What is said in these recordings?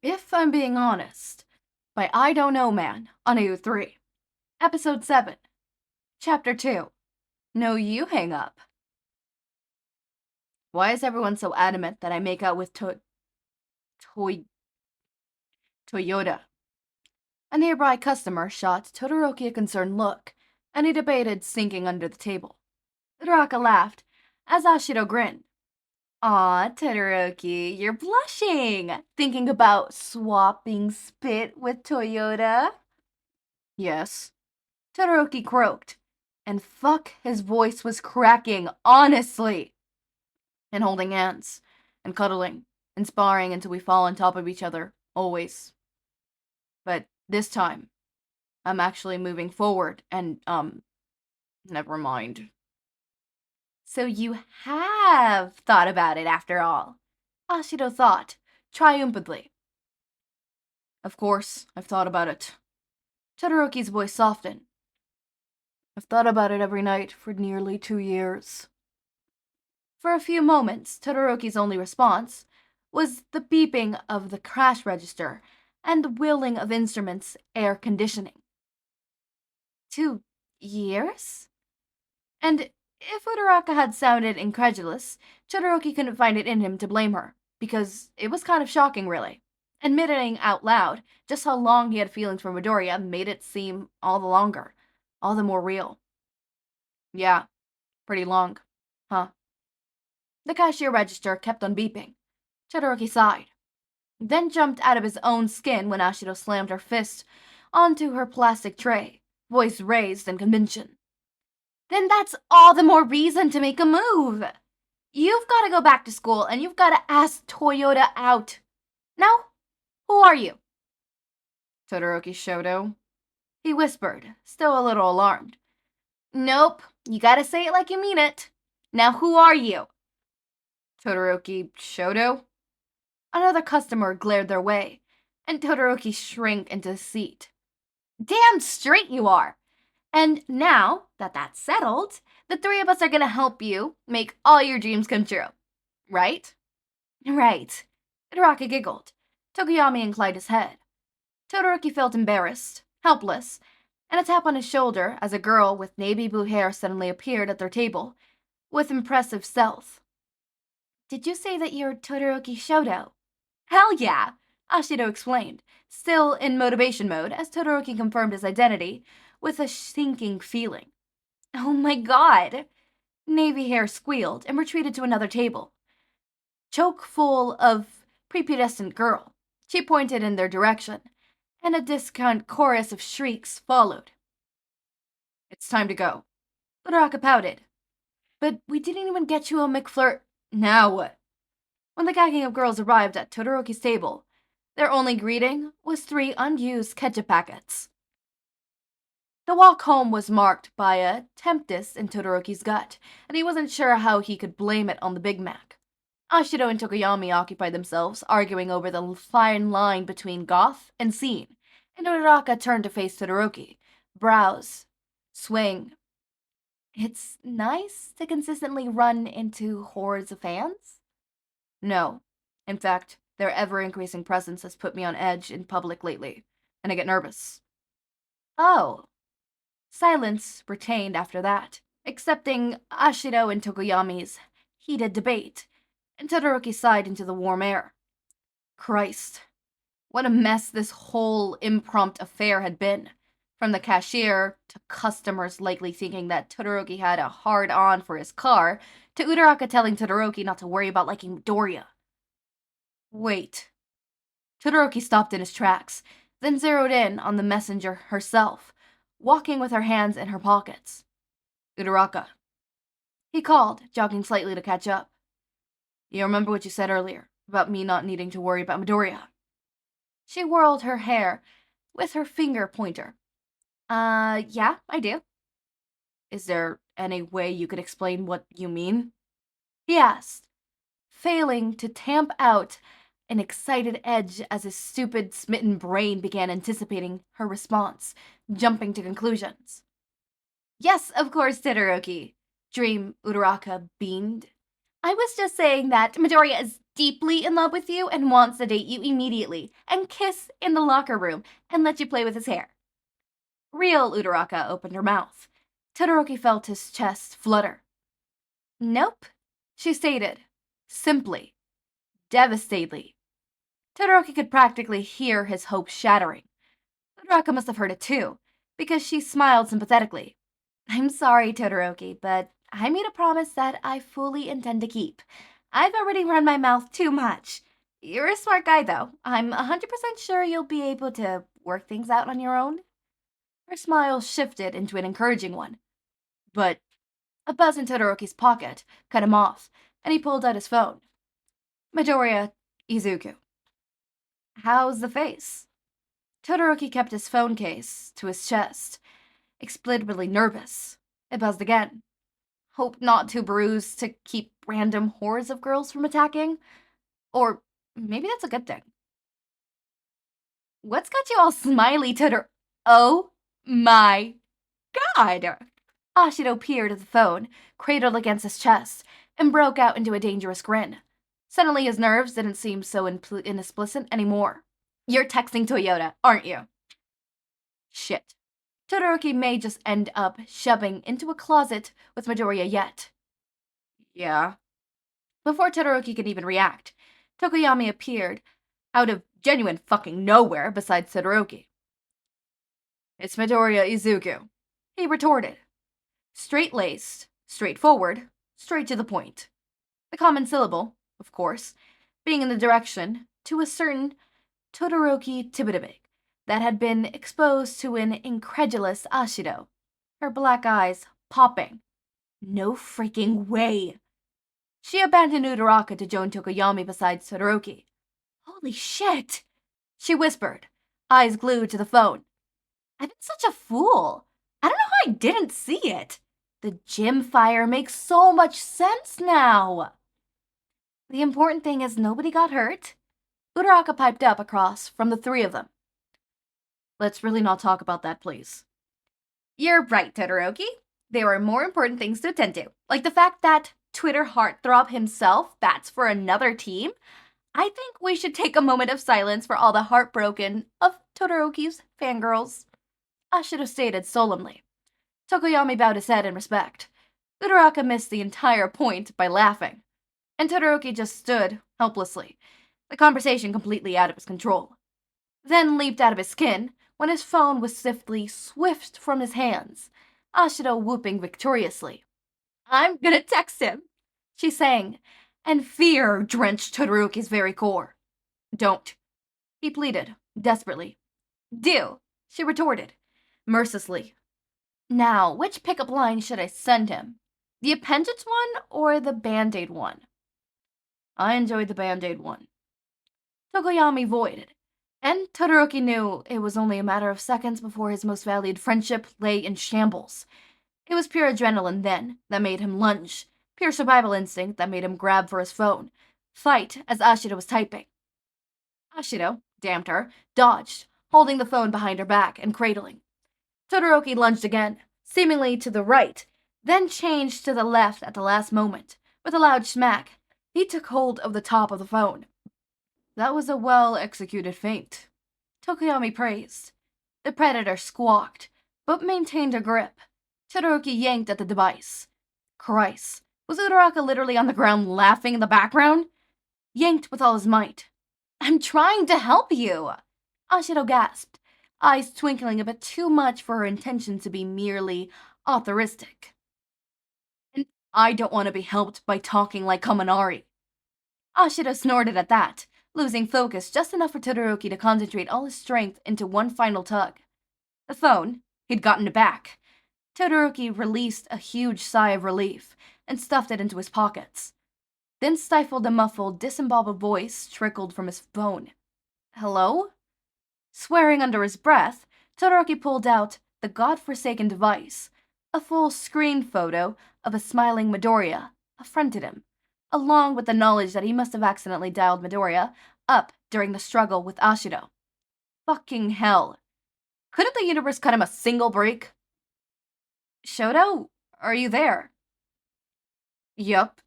If I'm being honest, by I Don't Know Man on AU3, Episode 7, Chapter 2, No You Hang Up. Why is everyone so adamant that I make out with Toy- Toyota? A nearby customer shot Todoroki a concerned look, and he debated sinking under the table. Uraka laughed, as Ashido grinned. Aw, Todoroki, you're blushing, thinking about swapping spit with Toyota? Yes. Todoroki croaked, and fuck, his voice was cracking, honestly. And holding hands, and cuddling, and sparring until we fall on top of each other, always. But this time, I'm actually moving forward, and, never mind. So you have thought about it after all, Ashido thought, triumphantly. Of course, I've thought about it. Todoroki's voice softened. I've thought about it every night for nearly 2 years. For a few moments, Todoroki's only response was the beeping of the crash register and the wailing of instruments' air conditioning. 2 years? And if Uraraka had sounded incredulous, Todoroki couldn't find it in him to blame her, because it was kind of shocking, really. Admitting out loud just how long he had feelings for Midoriya made it seem all the longer, all the more real. Yeah, pretty long, huh? The cashier register kept on beeping. Todoroki sighed, then jumped out of his own skin when Ashido slammed her fist onto her plastic tray, voice raised in conviction. Then that's all the more reason to make a move. You've got to go back to school and you've got to ask Toyota out. Now, who are you? Todoroki Shouto, he whispered, still a little alarmed. Nope, you gotta say it like you mean it. Now who are you? Todoroki Shouto? Another customer glared their way, and Todoroki shrank into his seat. Damn straight you are! And now that that's settled, the three of us are gonna help you make all your dreams come true. Right? Right. Uraka giggled. Tokoyami inclined his head. Todoroki felt embarrassed, helpless, and a tap on his shoulder as a girl with navy blue hair suddenly appeared at their table, with impressive stealth. Did you say that you're Todoroki Shouto? Hell yeah! Ashido explained, still in motivation mode as Todoroki confirmed his identity with a sinking feeling. Oh my god! Navy Hair squealed and retreated to another table. Choke full of prepubescent girl. She pointed in their direction, and a discount chorus of shrieks followed. It's time to go. Uraka pouted. But we didn't even get you a McFlirt. Now what? When the gagging of girls arrived at Todoroki's table, their only greeting was 3 unused ketchup packets. The walk home was marked by a tempest in Todoroki's gut, and he wasn't sure how he could blame it on the Big Mac. Ashido and Tokoyami occupied themselves, arguing over the fine line between goth and scene, and Uraraka turned to face Todoroki, brows swing. It's nice to consistently run into hordes of fans? No. In fact, their ever-increasing presence has put me on edge in public lately, and I get nervous. Oh. Silence retained after that, excepting Ashido and Tokoyami's heated debate, and Todoroki sighed into the warm air. Christ, what a mess this whole impromptu affair had been. From the cashier, to customers likely thinking that Todoroki had a hard-on for his car, to Uraraka telling Todoroki not to worry about liking Midoriya. Wait. Todoroki stopped in his tracks, then zeroed in on the messenger herself, walking with her hands in her pockets. Uraraka. He called, jogging slightly to catch up. You remember what you said earlier, about me not needing to worry about Midoriya? She whirled her hair with her finger pointer. Yeah, I do. Is there any way you could explain what you mean? He asked, failing to tamp out an excited edge as his stupid, smitten brain began anticipating her response, jumping to conclusions. Yes, of course, Todoroki, Dream Uraraka beamed. I was just saying that Midoriya is deeply in love with you and wants to date you immediately and kiss in the locker room and let you play with his hair. Real Uraraka opened her mouth. Todoroki felt his chest flutter. Nope, she stated, simply, devastatedly. Todoroki could practically hear his hopes shattering. Uraraka must have heard it too, because she smiled sympathetically. I'm sorry, Todoroki, but I made a promise that I fully intend to keep. I've already run my mouth too much. You're a smart guy, though. I'm 100% sure you'll be able to work things out on your own. Her smile shifted into an encouraging one. But a buzz in Todoroki's pocket cut him off, and he pulled out his phone. Midoriya Izuku. How's the face? Todoroki kept his phone case to his chest, explicitly nervous. It buzzed again. Hope not too bruised to keep random hordes of girls from attacking? Or maybe that's a good thing. What's got you all smiley, Oh my god! Ashido peered at the phone, cradled against his chest, and broke out into a dangerous grin. Suddenly his nerves didn't seem so inexplicit anymore. You're texting Toyota, aren't you? Shit. Todoroki may just end up shoving into a closet with Midoriya yet. Yeah. Before Todoroki could even react, Tokoyami appeared out of genuine fucking nowhere beside Todoroki. It's Midoriya Izuku, he retorted. Straight-laced, straightforward, straight to the point. The common syllable, of course, being in the direction to a certain Todoroki Tibidabig that had been exposed to an incredulous Ashido, her black eyes popping. No freaking way! She abandoned Uraraka to join Tokoyami beside Todoroki. Holy shit! She whispered, eyes glued to the phone. I've been such a fool. I don't know how I didn't see it. The gym fire makes so much sense now. The important thing is nobody got hurt. Uraraka piped up across from the three of them. Let's really not talk about that, please. You're right, Todoroki. There are more important things to attend to, like the fact that Twitter heartthrob himself bats for another team. I think we should take a moment of silence for all the heartbroken of Todoroki's fangirls. Ashido stated solemnly. Tokoyami bowed his head in respect. Uraraka missed the entire point by laughing, and Todoroki just stood helplessly, the conversation completely out of his control. Then leaped out of his skin when his phone was swift from his hands, Ashido whooping victoriously. I'm gonna text him, she sang, and fear drenched Todoroki's very core. Don't, he pleaded, desperately. Do, she retorted, mercilessly. Now, which pickup line should I send him? The appendage one or the Band-Aid one? I enjoyed the Band-Aid one. Tokoyami voided, and Todoroki knew it was only a matter of seconds before his most valued friendship lay in shambles. It was pure adrenaline then that made him lunge, pure survival instinct that made him grab for his phone, fight as Ashido was typing. Ashido, damned her, dodged, holding the phone behind her back and cradling. Todoroki lunged again, seemingly to the right, then changed to the left at the last moment. With a loud smack, he took hold of the top of the phone. That was a well-executed feint, Tokoyami praised. The predator squawked, but maintained her grip. Todoroki yanked at the device. Christ, was Uraraka literally on the ground laughing in the background? Yanked with all his might. I'm trying to help you, Ashido gasped, eyes twinkling a bit too much for her intention to be merely authoristic. And I don't want to be helped by talking like Kaminari. Ashido snorted at that, losing focus just enough for Todoroki to concentrate all his strength into one final tug. The phone, he'd gotten it back. Todoroki released a huge sigh of relief and stuffed it into his pockets. Then stifled a muffled, disemboweled voice trickled from his phone. Hello? Swearing under his breath, Todoroki pulled out the godforsaken device. A full screen photo of a smiling Midoriya affronted him, along with the knowledge that he must have accidentally dialed Midoriya up during the struggle with Ashido. Fucking hell. Couldn't the universe cut him a single break? Shouto, are you there? Yup.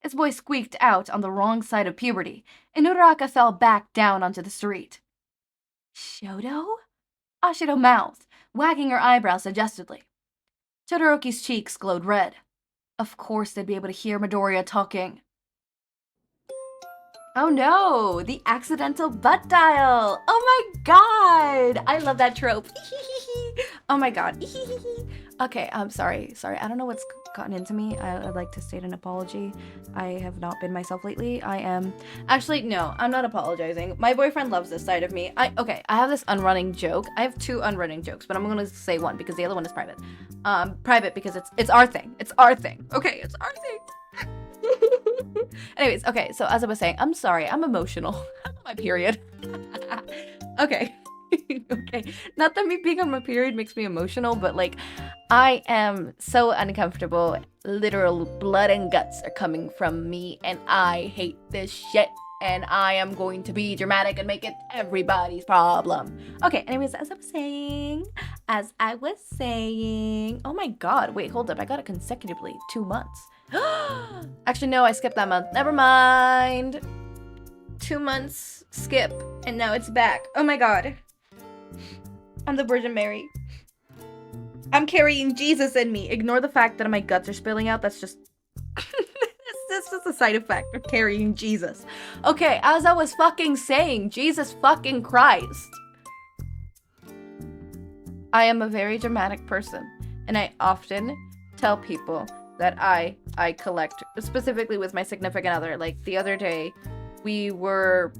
His voice squeaked out on the wrong side of puberty, and Uraraka fell back down onto the street. Shouto? Ashido mouthed, wagging her eyebrows suggestively. Todoroki's cheeks glowed red. Of course they'd be able to hear Midoriya talking. Oh no, the accidental butt dial. Oh my god, I love that trope. Oh my god. Okay, I'm sorry. I don't know what's gotten into me. I'd like to state an apology. I have not been myself lately. Actually, no, I'm not apologizing. My boyfriend loves this side of me. I have this unrunning joke. I have 2 unrunning jokes, but I'm gonna say one because the other one is private. Private because it's our thing. It's our thing. Okay, it's our thing. Anyways, okay, so as I was saying, I'm sorry, I'm emotional. I'm on my period. Okay. Okay. Not that me being on my period makes me emotional, but like, I am so uncomfortable. Literal blood and guts are coming from me, and I hate this shit. And I am going to be dramatic and make it everybody's problem. Okay, anyways, as I was saying, oh my god, wait, hold up, I got it consecutively 2 months. Actually, no, I skipped that month. Never mind. 2 months skip, and now it's back. Oh my god. I'm the Virgin Mary. I'm carrying Jesus in me. Ignore the fact that my guts are spilling out. That's just... That's just a side effect of carrying Jesus. Okay, as I was fucking saying, Jesus fucking Christ. I am a very dramatic person, and I often tell people that I collect, specifically with my significant other. Like, the other day, we were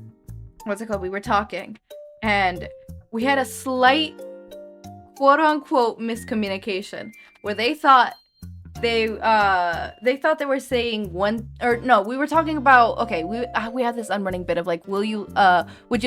talking, and we had a slight quote-unquote miscommunication, where they thought they were saying one, or no, we were talking about, okay, we have this unrunning bit of like, would you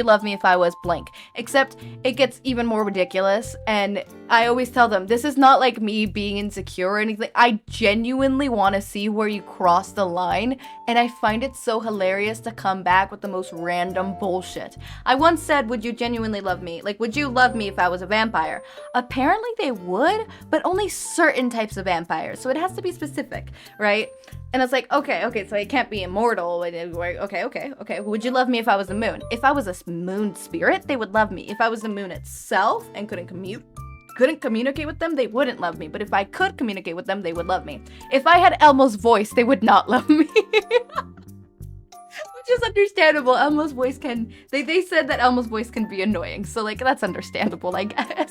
love me if I was blank? Except it gets even more ridiculous, and I always tell them, this is not like me being insecure or anything. I genuinely want to see where you cross the line, and I find it so hilarious to come back with the most random bullshit. I once said, would you genuinely love me? Like, would you love me if I was a vampire? Apparently they would, but only certain types of vampires, so it has to be specific, right? And it's like, okay, so I can't be immortal. Okay. Would you love me if I was the moon? If I was a moon spirit, they would love me. If I was the moon itself and couldn't communicate with them, they wouldn't love me. But if I could communicate with them, they would love me. If I had Elmo's voice, they would not love me. Which is understandable. Elmo's voice they said that Elmo's voice can be annoying. So like, that's understandable, I guess.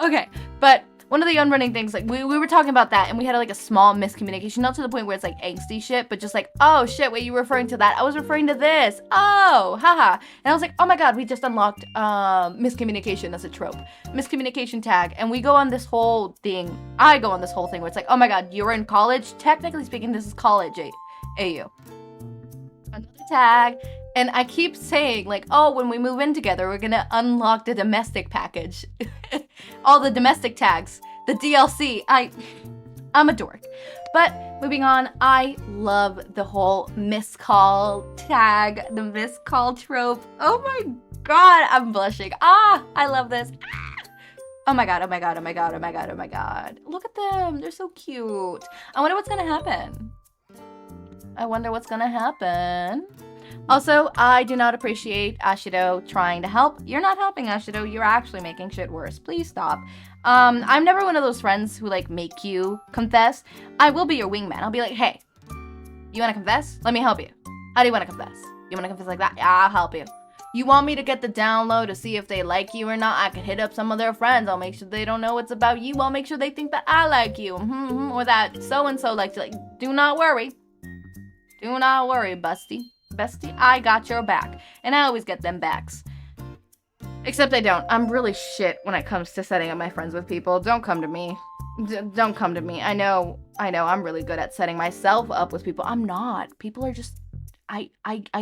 Okay, but one of the unrunning things, like, we were talking about that, and we had like a small miscommunication, not to the point where it's like angsty shit, but just like, oh shit, wait, you were referring to that? I was referring to this. Oh, haha. And I was like, oh my god, we just unlocked miscommunication as a trope. Miscommunication tag. And we go on this whole thing. I go on this whole thing where it's like, oh my god, you're in college? Technically speaking, this is college AU. Another tag. And I keep saying, like, oh, when we move in together, we're gonna unlock the domestic package. All the domestic tags. The DLC. I'm a dork. But, moving on, I love the whole miscall tag. The miscall trope. Oh my god, I'm blushing. I love this. Oh my god. Look at them. They're so cute. I wonder what's gonna happen. Also, I do not appreciate Ashido trying to help. You're not helping, Ashido. You're actually making shit worse. Please stop. I'm never one of those friends who, like, make you confess. I will be your wingman. I'll be like, hey, you want to confess? Let me help you. How do you want to confess? You want to confess like that? Yeah, I'll help you. You want me to get the download to see if they like you or not? I could hit up some of their friends. I'll make sure they don't know it's about you. I'll make sure they think that I like you. Or that so-and-so likes you. Like, do not worry. Do not worry, Bestie, I got your back. And I always get them backs. Except I don't. I'm really shit when it comes to setting up my friends with people. Don't come to me. Don't come to me. I know I'm really good at setting myself up with people. I'm not. People are just... I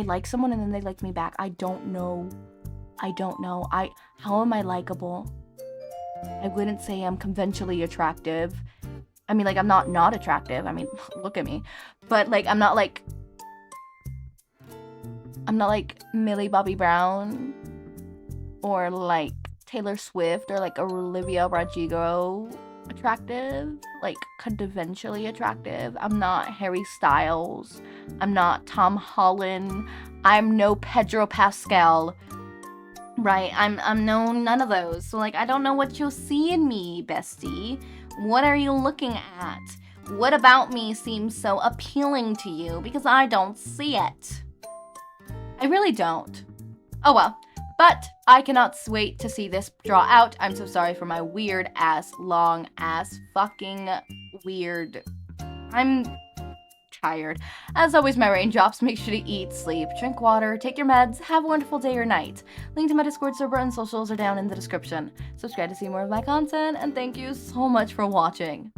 like someone and then they like me back. I don't know. How am I likable? I wouldn't say I'm conventionally attractive. I mean, like, I'm not attractive. I mean, look at me. But, like, I'm not like Millie Bobby Brown or like Taylor Swift or like Olivia Rodrigo attractive. like, conventionally attractive. I'm not Harry Styles. I'm not Tom Holland. I'm no Pedro Pascal. Right? I'm no none of those. So, like, I don't know what you'll see in me, bestie. What are you looking at? What about me seems so appealing to you? Because I don't see it. I really don't. Oh well. But I cannot wait to see this draw out. I'm so sorry for my weird ass, long ass, fucking weird. I'm tired. As always, my raindrops, make sure to eat, sleep, drink water, take your meds, have a wonderful day or night. Link to my Discord server and socials are down in the description. Subscribe to see more of my content, and thank you so much for watching.